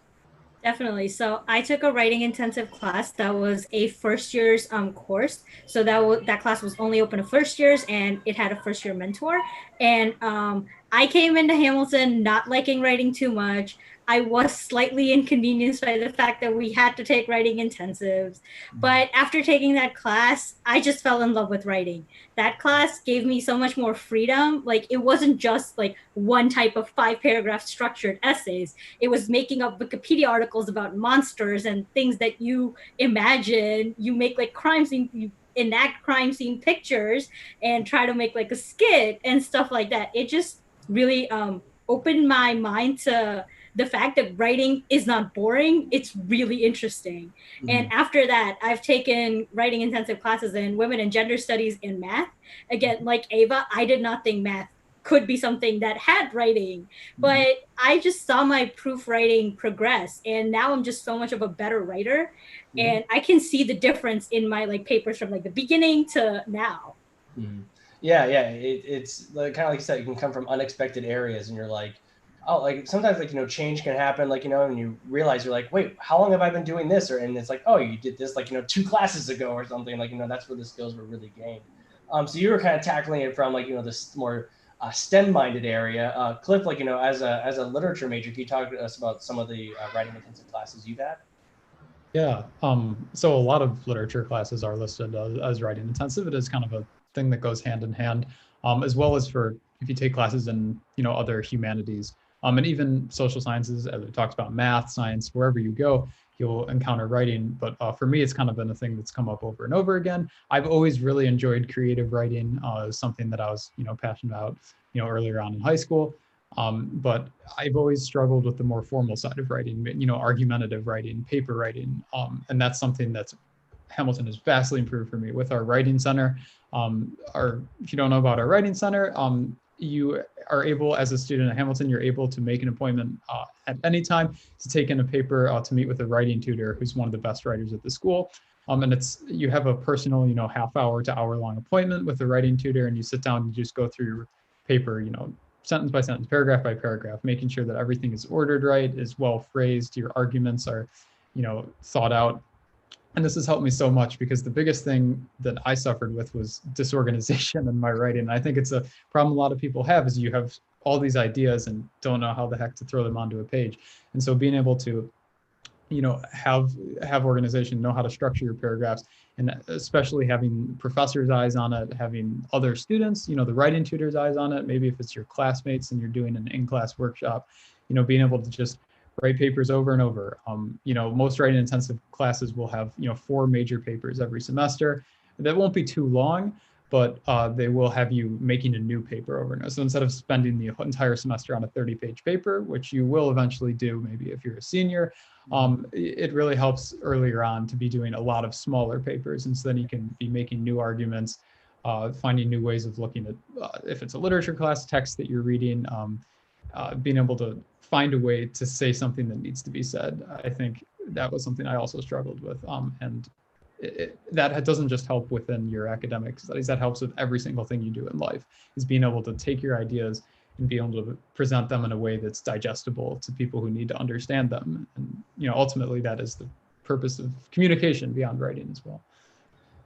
Definitely. So I took a writing intensive class that was a first year's course. So that class was only open to first years, and it had a first year mentor. And I came into Hamilton not liking writing too much. I was slightly inconvenienced by the fact that we had to take writing intensives. But after taking that class, I just fell in love with writing. That class gave me so much more freedom. Like, it wasn't just like one type of 5-paragraph structured essays. It was making up Wikipedia articles about monsters and things that you imagine. You make like crime scene, you enact crime scene pictures and try to make like a skit and stuff like that. It just really opened my mind to the fact that writing is not boring. It's really interesting. Mm-hmm. And after that, I've taken writing intensive classes in women and gender studies and math. Again, like Ava, I did not think math could be something that had writing, but I just saw my proofwriting progress, and now I'm just so much of a better writer, and I can see the difference in my like papers from like the beginning to now. Yeah, it's like, kind of like you said, you can come from unexpected areas, and you're like, oh, like sometimes, like, change can happen, like, and you realize, you're like, wait, how long have I been doing this? And it's like, oh, you did this like, 2 classes ago or something, like, that's where the skills were really gained. So you were kind of tackling it from, like, this more STEM-minded area. Cliff, like, as a literature major, can you talk to us about some of the writing intensive classes you've had? Yeah, so a lot of literature classes are listed as writing intensive. It is kind of a thing that goes hand in hand, as well as for if you take classes in, other humanities, and even social sciences, as it talks about math, science, wherever you go, you'll encounter writing. But for me, it's kind of been a thing that's come up over and over again. I've always really enjoyed creative writing, something that I was, passionate about, earlier on in high school. But I've always struggled with the more formal side of writing, argumentative writing, paper writing. And that's something that's Hamilton has vastly improved for me with our writing center. If you don't know about our writing center, you are able, as a student at Hamilton, you're able to make an appointment at any time to take in a paper to meet with a writing tutor who's one of the best writers at the school. And you have a personal, half-hour to hour-long appointment with the writing tutor, and you sit down and you just go through your paper, sentence by sentence, paragraph by paragraph, making sure that everything is ordered right, is well phrased, your arguments are, thought out. And this has helped me so much, because the biggest thing that I suffered with was disorganization in my writing. And I think it's a problem a lot of people have, is you have all these ideas and don't know how the heck to throw them onto a page. And so being able to, have organization, know how to structure your paragraphs, and especially having professors' eyes on it, having other students, the writing tutor's eyes on it, maybe if it's your classmates and you're doing an in-class workshop, being able to just write papers over and over. Most writing intensive classes will have, 4 major papers every semester. That won't be too long, but they will have you making a new paper over and over. So instead of spending the entire semester on a 30-page paper, which you will eventually do, maybe if you're a senior, it really helps earlier on to be doing a lot of smaller papers. And so then you can be making new arguments, finding new ways of looking at, if it's a literature class, text that you're reading, being able to find a way to say something that needs to be said. I think that was something I also struggled with. And that doesn't just help within your academic studies, that helps with every single thing you do in life, is being able to take your ideas and be able to present them in a way that's digestible to people who need to understand them. And, ultimately that is the purpose of communication beyond writing as well.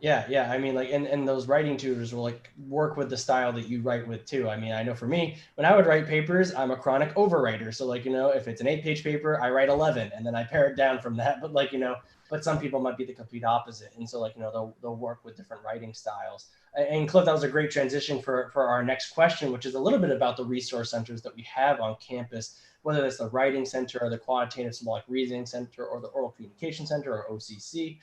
Yeah. I mean, like, and those writing tutors will like work with the style that you write with too. I mean, I know for me, when I would write papers, I'm a chronic overwriter. So like, if it's an 8-page paper, I write 11 and then I pare it down from that. But like, but some people might be the complete opposite. And so like, they'll work with different writing styles. And Cliff, that was a great transition for our next question, which is a little bit about the resource centers that we have on campus. whether it's the Writing Center or the Quantitative Symbolic Reasoning Center or the Oral Communication Center or OCC.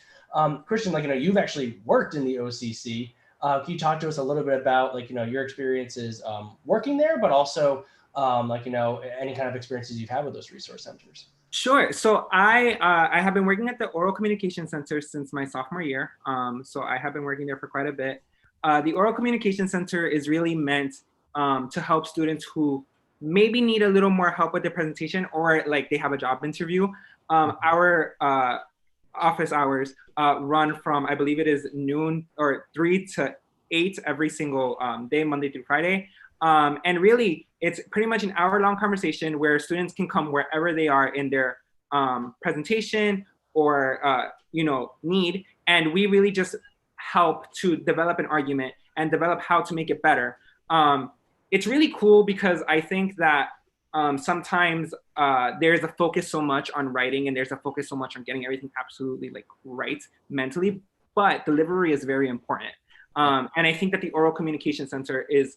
Christian, like, you've actually worked in the OCC. Can you talk to us a little bit about, like, your experiences working there, but also like, any kind of experiences you've had with those resource centers? Sure. So I have been working at the Oral Communication Center since my sophomore year. So I have been working there for quite a bit. The Oral Communication Center is really meant to help students who maybe need a little more help with their presentation, or like they have a job interview. Our office hours run from, I believe it is noon or 3 to 8 every single day, Monday through Friday. And really, it's pretty much an hour-long conversation where students can come wherever they are in their presentation or need, and we really just help to develop an argument and develop how to make it better. It's really cool because I think that sometimes there's a focus so much on writing, and there's a focus so much on getting everything absolutely like right mentally, but delivery is very important. And I think that the Oral Communication Center is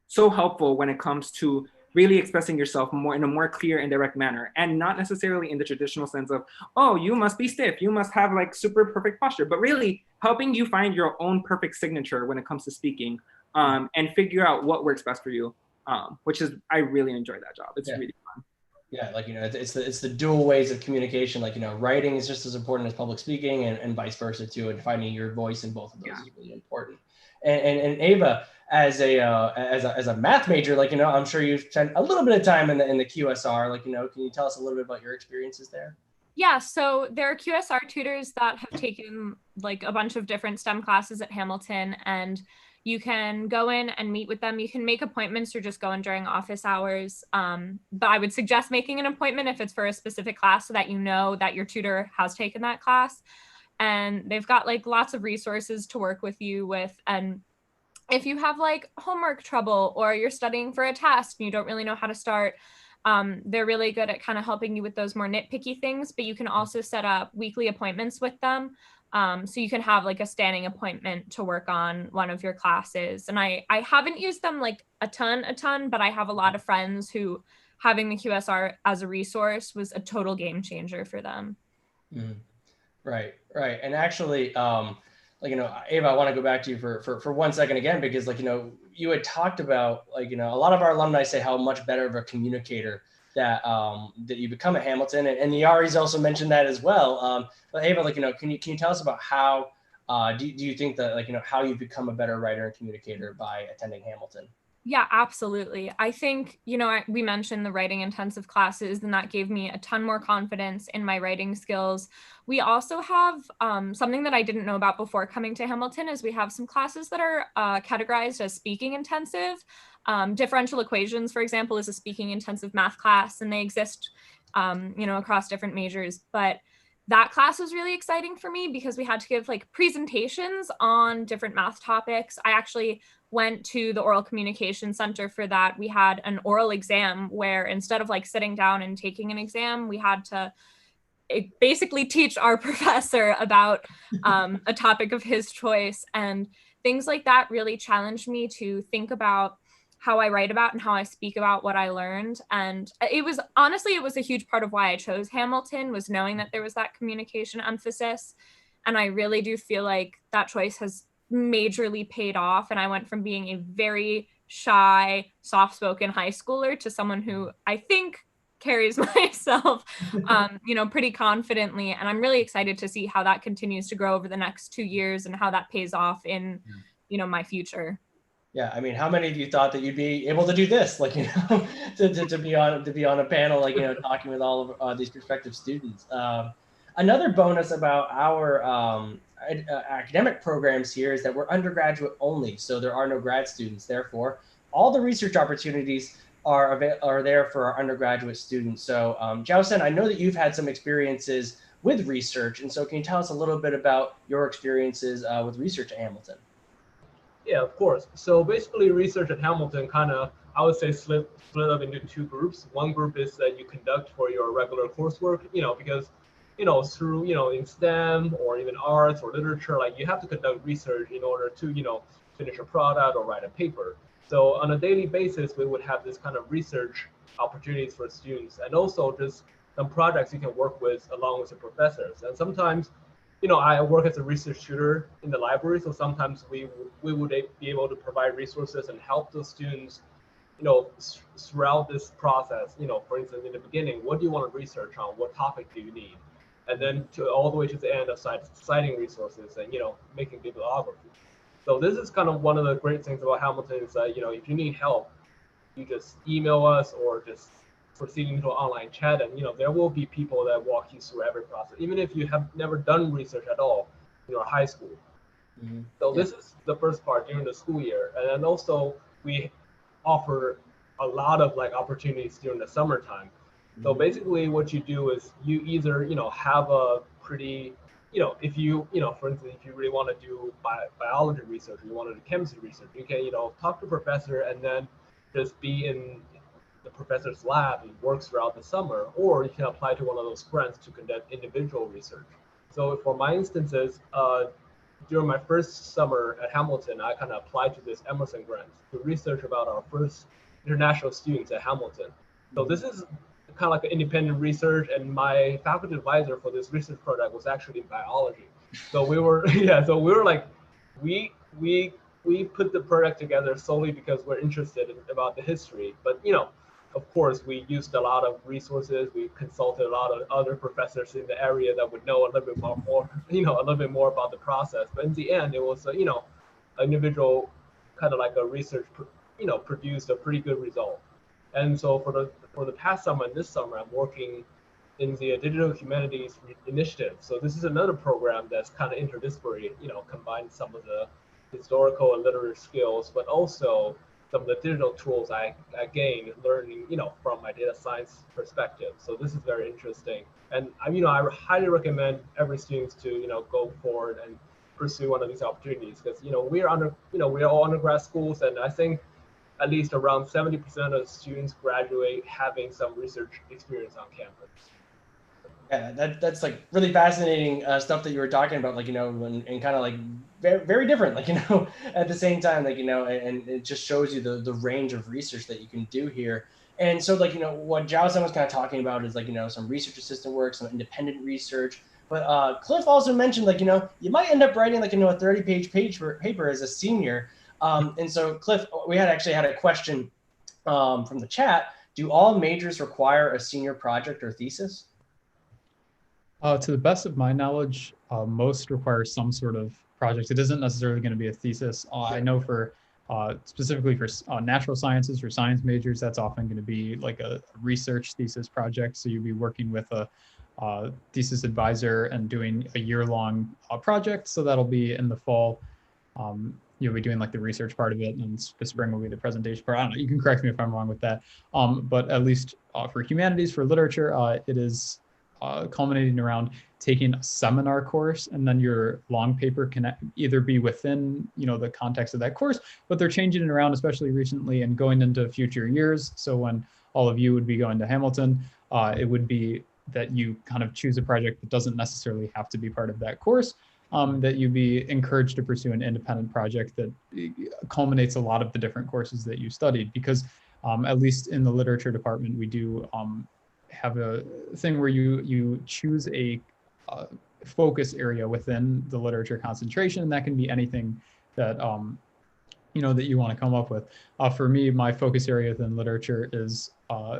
so helpful when it comes to really expressing yourself more in a more clear and direct manner, and not necessarily in the traditional sense of, oh, you must be stiff, you must have like super perfect posture, but really helping you find your own perfect signature when it comes to speaking, and figure out what works best for you, which is, I really enjoy that job. It's really fun. Yeah, like, it's the dual ways of communication. Like, writing is just as important as public speaking, and vice versa too. And finding your voice in both of those is really important. And Ava, as a math major, like, I'm sure you've spent a little bit of time in the QSR. Like, can you tell us a little bit about your experiences there? Yeah, so there are QSR tutors that have taken like a bunch of different STEM classes at Hamilton, and you can go in and meet with them. You can make appointments or just go in during office hours. But I would suggest making an appointment if it's for a specific class, so that you know that your tutor has taken that class. And they've got like lots of resources to work with you with. And if you have like homework trouble, or you're studying for a test and you don't really know how to start, they're really good at kind of helping you with those more nitpicky things. But you can also set up weekly appointments with them. So you can have like a standing appointment to work on one of your classes. And I haven't used them like a ton, but I have a lot of friends who having the QSR as a resource was a total game changer for them. Mm-hmm. Right. And actually, like, Ava, I want to go back to you for 1 second again, because like, you had talked about, like, a lot of our alumni say how much better of a communicator that you become at Hamilton, and the Yari's also mentioned that as well. But Ava, like, can you tell us about how do you think that, like, how you've become a better writer and communicator by attending Hamilton? Yeah, absolutely. I think, we mentioned the writing intensive classes, and that gave me a ton more confidence in my writing skills. We also have something that I didn't know about before coming to Hamilton, is we have some classes that are categorized as speaking intensive. Differential equations, for example, is a speaking intensive math class, and they exist, across different majors. But that class was really exciting for me because we had to give like presentations on different math topics. I actually went to the Oral Communication Center for that. We had an oral exam where instead of like sitting down and taking an exam, we had to basically teach our professor about a topic of his choice. And things like that really challenged me to think about how I write about and how I speak about what I learned. And it was a huge part of why I chose Hamilton, was knowing that there was that communication emphasis. And I really do feel like that choice has majorly paid off. And I went from being a very shy, soft-spoken high schooler to someone who I think carries myself, pretty confidently. And I'm really excited to see how that continues to grow over the next 2 years and how that pays off in, my future. Yeah, I mean, how many of you thought that you'd be able to do this, like, to be on a panel, like, talking with all of these prospective students? Another bonus about our academic programs here is that we're undergraduate only, so there are no grad students. Therefore, all the research opportunities are there for our undergraduate students. So, Jausen, I know that you've had some experiences with research, and so can you tell us a little bit about your experiences with research at Hamilton? Yeah, of course. So basically, research at Hamilton kind of, I would say, split up into two groups. One group is that you conduct for your regular coursework, because, through, in STEM or even arts or literature, like you have to conduct research in order to, finish a product or write a paper. So on a daily basis, we would have this kind of research opportunities for students, and also just some projects you can work with along with the professors. And sometimes, I work as a research tutor in the library, so sometimes we would be able to provide resources and help those students, throughout this process. For instance, in the beginning, what do you want to research on? What topic do you need? And then to all the way to the end of citing resources and making bibliography. So this is kind of one of the great things about Hamilton is that if you need help, you just email us or just proceed into an online chat, and there will be people that walk you through every process, even if you have never done research at all in your high school. Mm-hmm. So this is the first part during the school year, and then also we offer a lot of opportunities during the summertime. So basically what you do is you either have a pretty if you for instance, if you really want to do biology research or you want to do chemistry research, you can talk to a professor and then just be in the professor's lab and work throughout the summer, or you can apply to one of those grants to conduct individual research. So for my instances, during my first summer at Hamilton, I kind of applied to this Emerson grant to research about our first international students at Hamilton. So this is kind of like an independent research, and my faculty advisor for this research project was actually in biology. So we were we put the project together solely because we're interested about the history. But of course, we used a lot of resources. We consulted a lot of other professors in the area that would know a little bit more a little bit more about the process. But in the end, it was an individual kind of like a research produced a pretty good result. And so for the past summer and this summer, I'm working in the Digital Humanities Initiative. So this is another program that's kind of interdisciplinary, combines some of the historical and literary skills, but also some of the digital tools I gained learning, from my data science perspective. So this is very interesting. And I highly recommend every student to, go forward and pursue one of these opportunities, because, we're all undergrad schools, and I think at least around 70% of students graduate having some research experience on campus. Yeah, that's like really fascinating stuff that you were talking about, and kind of like very, very different, at the same time, and it just shows you the range of research that you can do here. And so what Jiao-san was kind of talking about is some research assistant work, some independent research. But Cliff also mentioned you might end up writing a 30-page paper as a senior. And so Cliff, we actually had a question from the chat. Do all majors require a senior project or thesis? To the best of my knowledge, most require some sort of project. It isn't necessarily going to be a thesis. I know for specifically for natural sciences or science majors, that's often going to be like a research thesis project. So you'll be working with a thesis advisor and doing a year-long project. So that'll be in the fall. You'll be doing the research part of it, and the spring will be the presentation part. I don't know, you can correct me if I'm wrong with that. But at least for humanities, for literature, it is culminating around taking a seminar course, and then your long paper can either be within the context of that course, but they're changing it around, especially recently and going into future years. So when all of you would be going to Hamilton, it would be that you kind of choose a project that doesn't necessarily have to be part of that course, that you'd be encouraged to pursue an independent project that culminates a lot of the different courses that you studied. Because at least in the literature department, we do have a thing where you choose a focus area within the literature concentration. That can be anything that that you want to come up with. For me, my focus area within literature is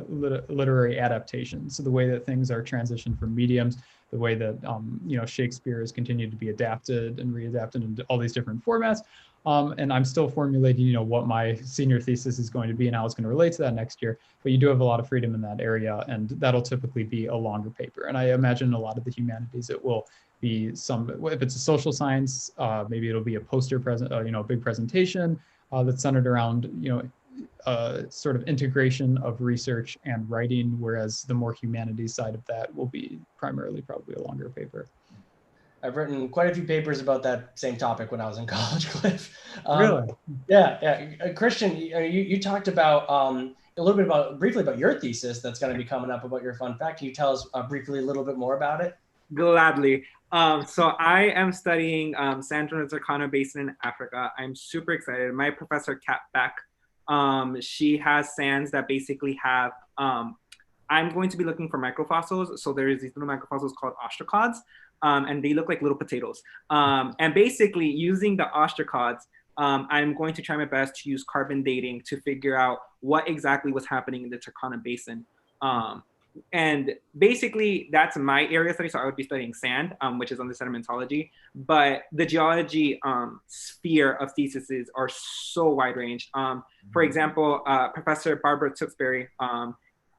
literary adaptation. So the way that things are transitioned from mediums, the way that Shakespeare has continued to be adapted and readapted into all these different formats. And I'm still formulating, what my senior thesis is going to be and how it's going to relate to that next year. But you do have a lot of freedom in that area, and that'll typically be a longer paper. And I imagine a lot of the humanities, it will be if it's a social science, maybe it'll be a poster present, a big presentation that's centered around, sort of integration of research and writing, whereas the more humanities side of that will be primarily probably a longer paper. I've written quite a few papers about that same topic when I was in college, Cliff. Really? Yeah. Christian, you talked about briefly about your thesis that's going to be coming up, about your fun fact. Can you tell us briefly a little bit more about it? Gladly. So I am studying San Antonio Zircano Basin in Africa. I'm super excited. My professor, Kat Beck, She has sands that basically have, I'm going to be looking for microfossils. So there is these little microfossils called ostracods, and they look like little potatoes. And basically using the ostracods, I'm going to try my best to use carbon dating to figure out what exactly was happening in the Turkana Basin. And basically that's my area of study. So I would be studying sand, which is under sedimentology, but the geology sphere of theses are so wide ranged. For example, Professor Barbara Tewksbury,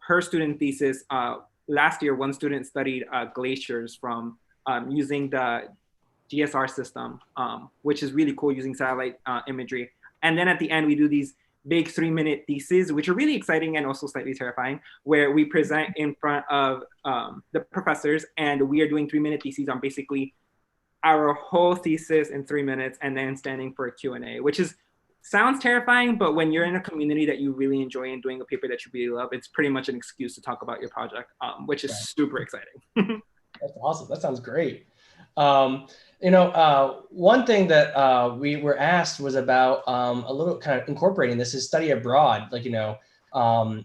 her student thesis, last year, one student studied glaciers from using the GSR system, which is really cool, using satellite imagery. And then at the end, we do these big 3-minute theses, which are really exciting and also slightly terrifying, where we present in front of the professors, and we are doing 3-minute theses on basically our whole thesis in 3 minutes, and then standing for a Q&A, which sounds terrifying, but when you're in a community that you really enjoy and doing a paper that you really love, it's pretty much an excuse to talk about your project, which is super exciting. That's awesome. That sounds great. One thing that we were asked was about a little kind of incorporating this is study abroad, and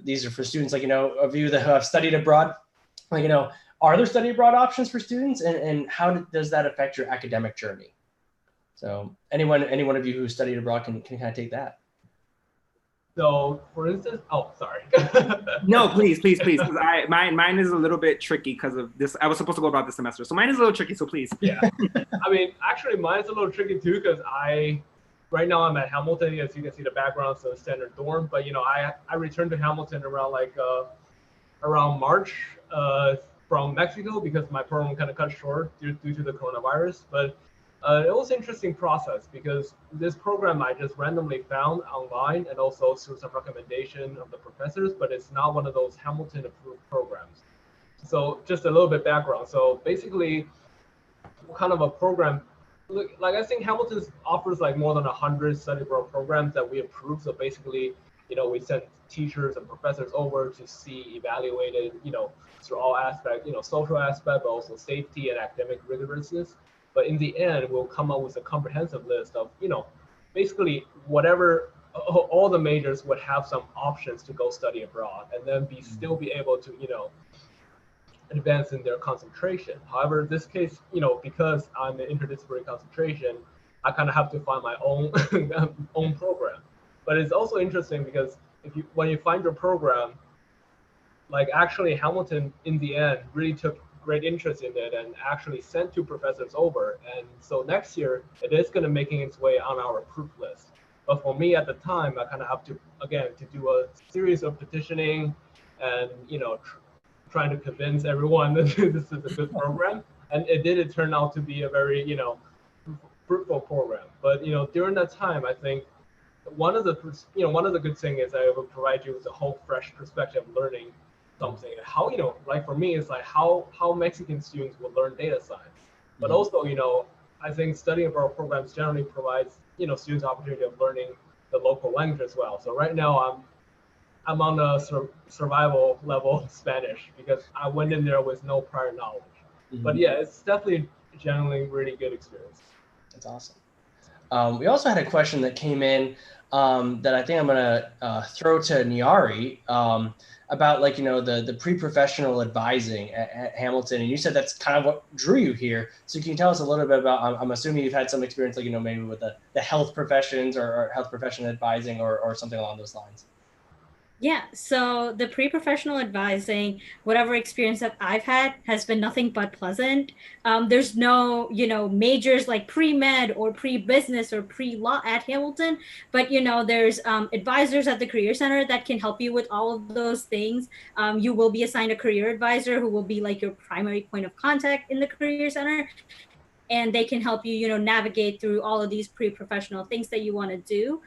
these are for students, of you that have studied abroad, are there study abroad options for students, and how does that affect your academic journey? So any one of you who studied abroad can kind of take that. So for instance, oh, sorry. No, please. Because mine is a little bit tricky because of this. I was supposed to go about this semester. So mine is a little tricky, so please. Yeah. I mean, actually mine's a little tricky too, because right now I'm at Hamilton, as you can see the background, so standard dorm, but I returned to Hamilton around around March from Mexico, because my program kind of cut short due to the coronavirus. But it was an interesting process, because this program I just randomly found online and also through some recommendation of the professors, but it's not one of those Hamilton approved programs. So just a little bit background. So basically, kind of a program, I think Hamilton offers more than 100 study abroad programs that we approve. So basically, we send teachers and professors over to see evaluated, through all aspects, social aspect, but also safety and academic rigorousness. But in the end, we'll come up with a comprehensive list of, basically whatever, all the majors would have some options to go study abroad, and then still be able to, advance in their concentration. However, in this case, because I'm an interdisciplinary concentration, I kind of have to find my own own program. But it's also interesting because when you find your program, actually Hamilton in the end really took great interest in it and actually sent 2 professors over. And so next year, it is going to making its way on our approved list. But for me at the time, I kind of have to, again, to do a series of petitioning and, trying to convince everyone that this is a good program. And it turned out to be a very, fruitful program. But, during that time, I think one of the good things is I will provide you with a whole fresh perspective of learning something. How, for me, it's how Mexican students will learn data science. But also, I think studying abroad programs generally provides, students opportunity of learning the local language as well. So right now I'm on a survival level Spanish, because I went in there with no prior knowledge. But yeah, it's definitely generally really good experience. That's awesome. We also had a question that came in that I think I'm gonna throw to Nyari about the pre-professional advising at Hamilton, and you said that's kind of what drew you here. So can you tell us a little bit about? I'm assuming you've had some experience, maybe with the health professions or health profession advising or something along those lines. Yeah, so the pre-professional advising, whatever experience that I've had has been nothing but pleasant. There's no, majors like pre-med or pre-business or pre-law at Hamilton, but, there's advisors at the Career Center that can help you with all of those things. You will be assigned a career advisor who will be your primary point of contact in the Career Center. And they can help you, navigate through all of these pre-professional things that you want to do.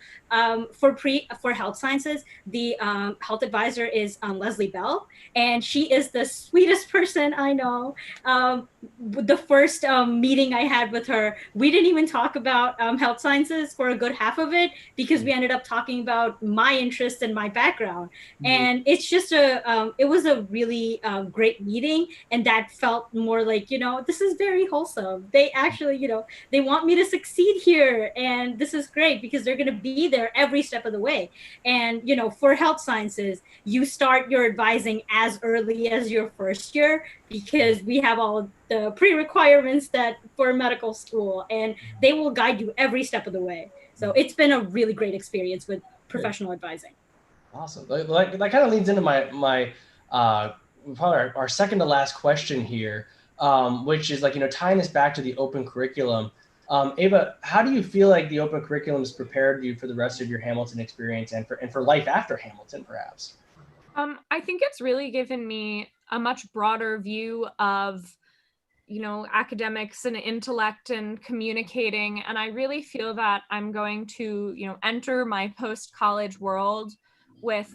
For health sciences, the health advisor is Leslie Bell, and she is the sweetest person I know. The first meeting I had with her, we didn't even talk about health sciences for a good half of it, because we ended up talking about my interest and my background. And it's just it was a really great meeting, and that felt more like, this is very wholesome. actually, they want me to succeed here. And this is great because they're going to be there every step of the way. And, for health sciences, you start your advising as early as your first year because we have all the pre-requirements that for medical school, and they will guide you every step of the way. So it's been a really great experience with professional advising. Awesome. That kind of leads into my probably our second to last question here, which is tying this back to the open curriculum. Ava, how do you feel like the open curriculum has prepared you for the rest of your Hamilton experience and for life after Hamilton, perhaps? I think it's really given me a much broader view of, academics and intellect and communicating. And I really feel that I'm going to, enter my post-college world with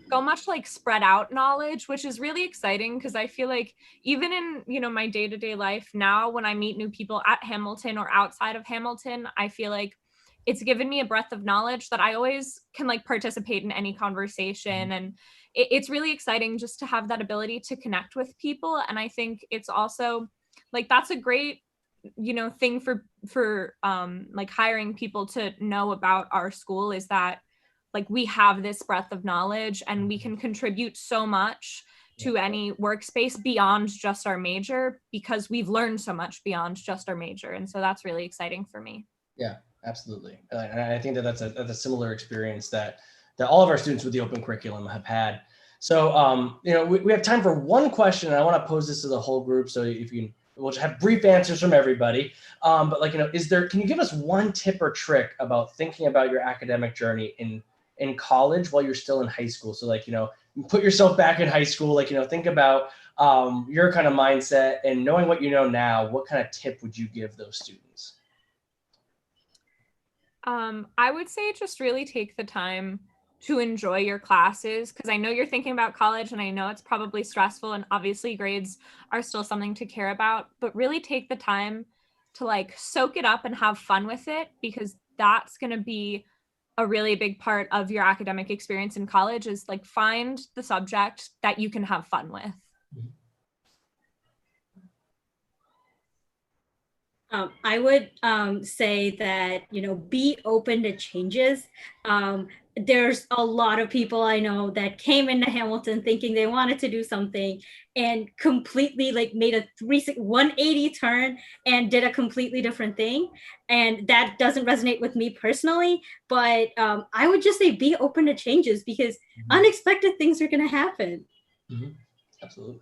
so much spread out knowledge, which is really exciting because I feel like even in, my day-to-day life now, when I meet new people at Hamilton or outside of Hamilton, I feel like it's given me a breadth of knowledge that I always can participate in any conversation. And it's really exciting just to have that ability to connect with people. And I think it's also that's a great, thing for hiring people to know about our school is that we have this breadth of knowledge and we can contribute so much to any workspace beyond just our major because we've learned so much beyond just our major. And so that's really exciting for me. Yeah, absolutely. And I think that's a similar experience that all of our students with the open curriculum have had. So, we have time for one question, and I want to pose this to the whole group. So if you can, we'll just have brief answers from everybody. But can you give us one tip or trick about thinking about your academic journey in college while you're still in high school? So put yourself back in high school, think about your kind of mindset and knowing what you know now, what kind of tip would you give those students? I would say just really take the time to enjoy your classes because I know you're thinking about college and I know it's probably stressful and obviously grades are still something to care about, but really take the time to soak it up and have fun with it because that's going to be a really big part of your academic experience in college is find the subject that you can have fun with. I would say that, be open to changes. There's a lot of people I know that came into Hamilton thinking they wanted to do something and completely made a 180 turn and did a completely different thing. And that doesn't resonate with me personally, but I would just say be open to changes because unexpected things are going to happen. Absolutely.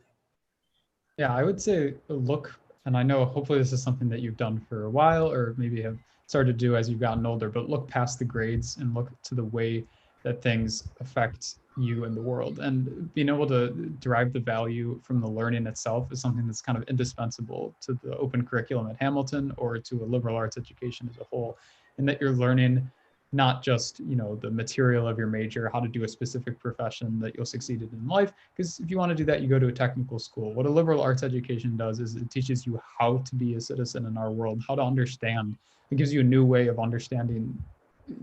Yeah, I would say look, and I know hopefully this is something that you've done for a while or maybe have started to do as you've gotten older, but look past the grades and look to the way that things affect you in the world. And being able to derive the value from the learning itself is something that's kind of indispensable to the open curriculum at Hamilton or to a liberal arts education as a whole, and that you're learning not just the material of your major, how to do a specific profession that you'll succeed in life, because if you want to do that, you go to a technical school. What a liberal arts education does is it teaches you how to be a citizen in our world, how to understand. It gives you a new way of understanding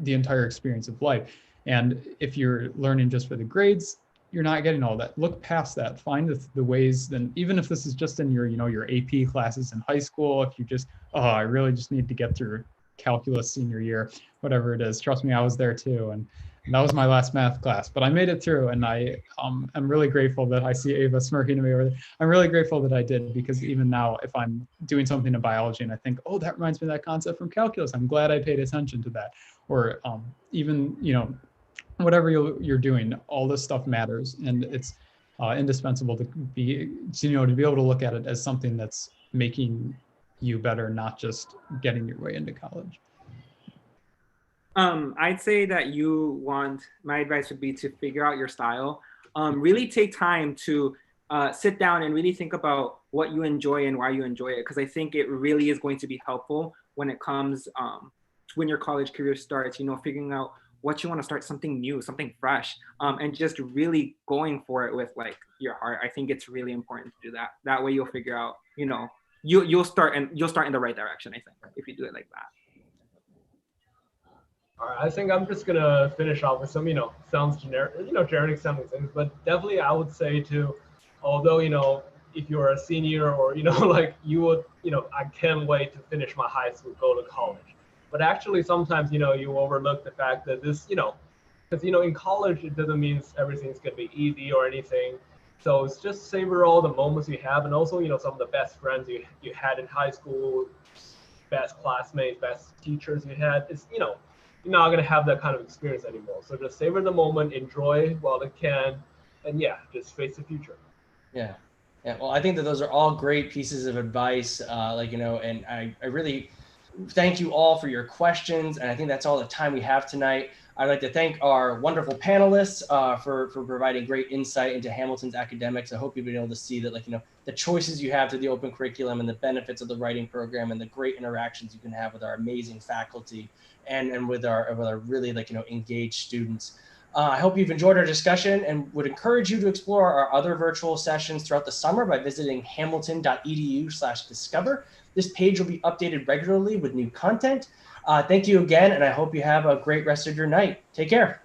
the entire experience of life. And if you're learning just for the grades, you're not getting all that. Look past that. Find the ways. Then, even if this is just in your your AP classes in high school, if you just I really just need to get through calculus senior year, whatever it is. Trust me, I was there too, and that was my last math class, but I made it through, and I am really grateful that I see Ava smirking at me over there. I'm really grateful that I did, because even now, if I'm doing something in biology and I think, oh, that reminds me of that concept from calculus, I'm glad I paid attention to that. Or even whatever you're doing, all this stuff matters, and it's indispensable to be able to look at it as something that's making you better, not just getting your way into college. I'd say that my advice would be to figure out your style. Really take time to sit down and really think about what you enjoy and why you enjoy it, because I think it really is going to be helpful when it comes to when your college career starts, figuring out what you want to start, something new, something fresh, and just really going for it with your heart. I think it's really important to do that. That way you'll figure out, you'll start in the right direction, I think, if you do it like that. All right, I think I'm just gonna finish off with some, sounds generic, generic sounding things, but definitely I would say although, if you're a senior or, like you would, I can't wait to finish my high school, go to college. But actually sometimes, you overlook the fact that this, because, in college, it doesn't mean everything's going to be easy or anything. So it's just savor all the moments you have. And also, some of the best friends you had in high school, best classmates, best teachers you had, it's, you're not going to have that kind of experience anymore. So just savor the moment, enjoy while it can, and yeah, just face the future. Yeah. Yeah. Well, I think that those are all great pieces of advice. And I really thank you all for your questions. And I think that's all the time we have tonight. I'd like to thank our wonderful panelists for providing great insight into Hamilton's academics. I hope you've been able to see that, the choices you have to the open curriculum and the benefits of the writing program and the great interactions you can have with our amazing faculty and with our really engaged students. I hope you've enjoyed our discussion and would encourage you to explore our other virtual sessions throughout the summer by visiting hamilton.edu/discover. This page will be updated regularly with new content. Thank you again, and I hope you have a great rest of your night. Take care.